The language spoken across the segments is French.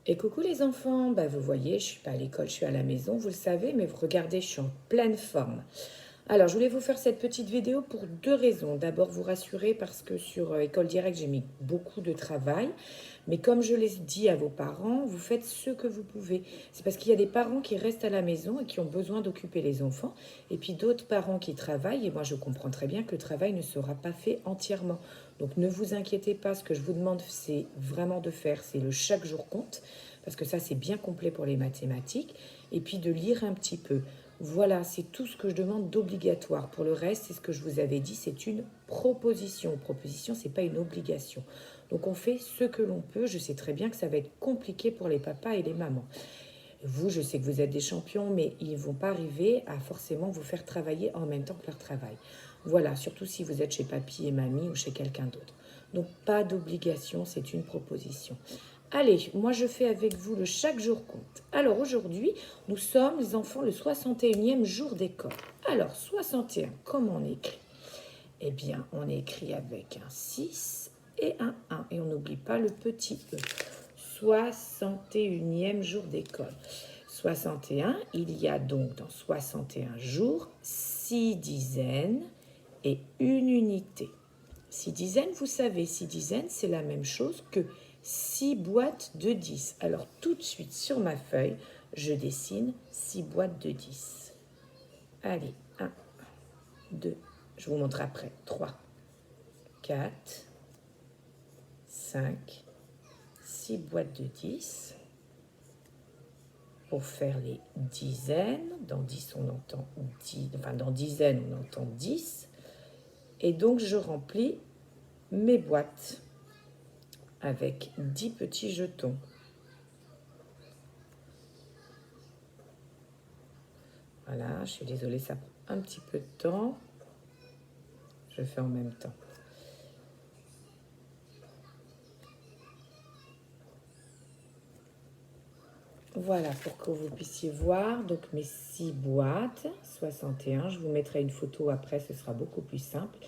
Et coucou les enfants, vous voyez, je suis pas à l'école, je suis à la maison, vous le savez, mais vous regardez, je suis en pleine forme. Alors, je voulais vous faire cette petite vidéo pour deux raisons. D'abord, vous rassurer parce que sur École Directe, j'ai mis beaucoup de travail. Mais comme je l'ai dit à vos parents, vous faites ce que vous pouvez. C'est parce qu'il y a des parents qui restent à la maison et qui ont besoin d'occuper les enfants. Et puis d'autres parents qui travaillent. Et moi, je comprends très bien que le travail ne sera pas fait entièrement. Donc, ne vous inquiétez pas. Ce que je vous demande, c'est vraiment de faire, c'est le chaque jour compte. Parce que ça, c'est bien complet pour les mathématiques. Et puis de lire un petit peu. Voilà, c'est tout ce que je demande d'obligatoire. Pour le reste, c'est ce que je vous avais dit, c'est une proposition. Proposition, c'est pas une obligation. Donc on fait ce que l'on peut. Je sais très bien que ça va être compliqué pour les papas et les mamans. Vous, je sais que vous êtes des champions, mais ils ne vont pas arriver à forcément vous faire travailler en même temps que leur travail. Voilà, surtout si vous êtes chez papy et mamie ou chez quelqu'un d'autre. Donc pas d'obligation, c'est une proposition. Allez, moi je fais avec vous le chaque jour compte. Alors aujourd'hui, nous sommes les enfants le 61e jour d'école. Alors 61, comment on écrit? Eh bien, on écrit avec un 6 et un 1. Et on n'oublie pas le petit e. 61e jour d'école. 61, il y a donc dans 61 jours 6 dizaines et une unité. 6 dizaines, vous savez, 6 dizaines, c'est la même chose que 6 boîtes de 10. Alors tout de suite sur ma feuille, je dessine 6 boîtes de 10. Allez, 1, 2, je vous montre après, 3, 4, 5, 6 boîtes de 10. Pour faire les dizaines, dans 10 on entend 10, enfin dans dizaines on entend 10. Et donc je remplis mes boîtes avec 10 petits jetons. Voilà, je suis désolée, ça prend un petit peu de temps. Je fais en même temps. Voilà, pour que vous puissiez voir donc mes 6 boîtes, 61. Je vous mettrai une photo après, ce sera beaucoup plus simple.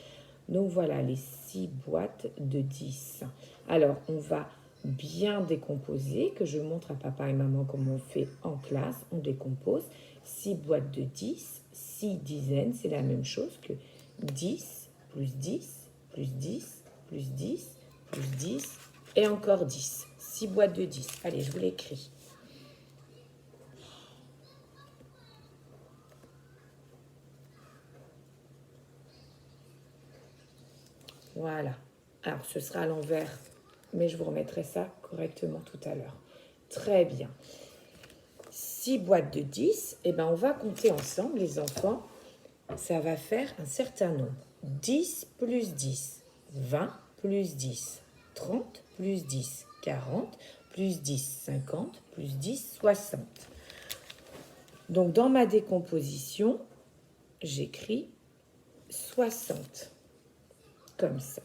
Donc voilà, les 6 boîtes de 10. Alors, on va bien décomposer, que je montre à papa et maman comment on fait en classe. On décompose 6 boîtes de 10, 6 dizaines, c'est la même chose que 10 plus 10 plus 10 plus 10 plus 10 et encore 10. 6 boîtes de 10. Allez, je vous l'écris. Voilà. Alors, ce sera à l'envers, mais je vous remettrai ça correctement tout à l'heure. Très bien. 6 boîtes de 10, et on va compter ensemble, les enfants. Ça va faire un certain nombre. 10 plus 10, 20 plus 10, 30 plus 10, 40 plus 10, 50 plus 10, 60. Donc, dans ma décomposition, j'écris 60, comme ça.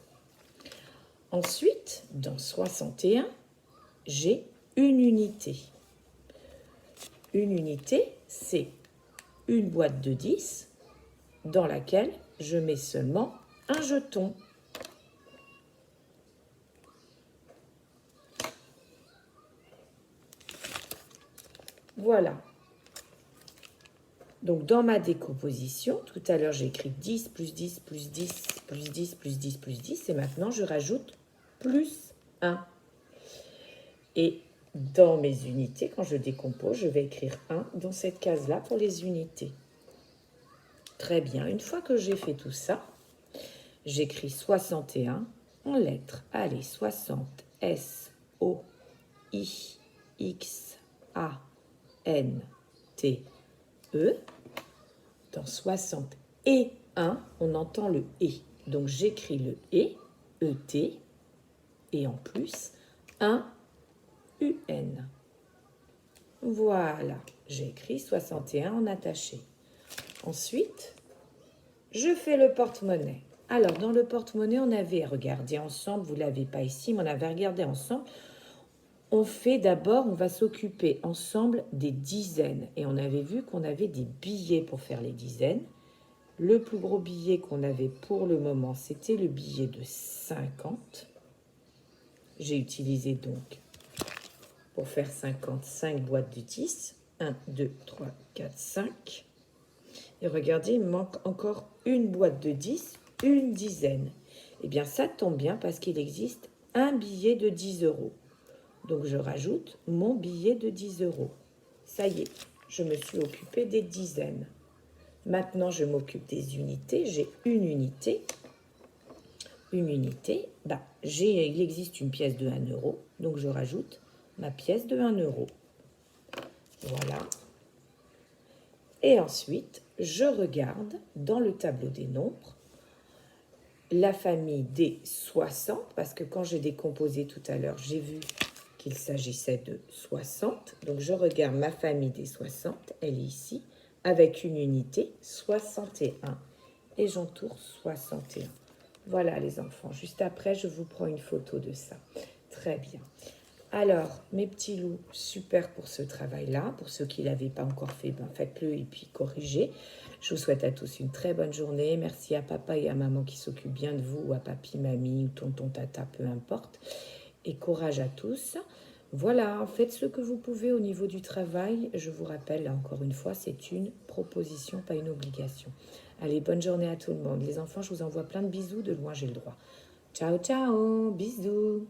Ensuite, dans 61, j'ai une unité. Une unité, c'est une boîte de 10 dans laquelle je mets seulement un jeton. Voilà. Donc, dans ma décomposition, tout à l'heure, j'ai écrit 10 plus 10 plus 10 plus 10 plus 10 plus 10. Et maintenant, je rajoute plus 1. Et dans mes unités, quand je décompose, je vais écrire 1 dans cette case-là pour les unités. Très bien. Une fois que j'ai fait tout ça, j'écris 61 en lettres. Allez, 60. S, O, I, X, A, N, T, E. Dans 60 et 1, on entend le E. Donc j'écris le E, E-T, et en plus, 1, UN. Voilà, j'ai écrit 61 en attaché. Ensuite, je fais le porte-monnaie. Alors, dans le porte-monnaie, on avait regardé ensemble, vous ne l'avez pas ici, mais on avait regardé ensemble. On fait d'abord, on va s'occuper ensemble des dizaines. Et on avait vu qu'on avait des billets pour faire les dizaines. Le plus gros billet qu'on avait pour le moment, c'était le billet de 50. J'ai utilisé donc pour faire 55 boîtes de 10. 1, 2, 3, 4, 5. Et regardez, il me manque encore une boîte de 10, une dizaine. Eh bien, ça tombe bien parce qu'il existe un billet de 10 euros. Donc, je rajoute mon billet de 10 euros. Ça y est, je me suis occupée des dizaines. Maintenant, je m'occupe des unités. J'ai une unité. Une unité, il existe une pièce de 1 euro. Donc, je rajoute ma pièce de 1 euro. Voilà. Et ensuite, je regarde dans le tableau des nombres la famille des 60, parce que quand j'ai décomposé tout à l'heure, j'ai vu qu'il s'agissait de 60. Donc, je regarde ma famille des 60, elle est ici, avec une unité, 61. Et j'entoure 61. Voilà les enfants, juste après, je vous prends une photo de ça. Très bien. Alors, mes petits loups, super pour ce travail-là. Pour ceux qui ne l'avaient pas encore fait, faites-le et puis corrigez. Je vous souhaite à tous une très bonne journée. Merci à papa et à maman qui s'occupent bien de vous, ou à papi, mamie, ou tonton, tata, peu importe. Et courage à tous. Voilà, faites ce que vous pouvez au niveau du travail. Je vous rappelle, là, encore une fois, c'est une proposition, pas une obligation. Allez, bonne journée à tout le monde. Les enfants, je vous envoie plein de bisous. De loin, j'ai le droit. Ciao, ciao, bisous.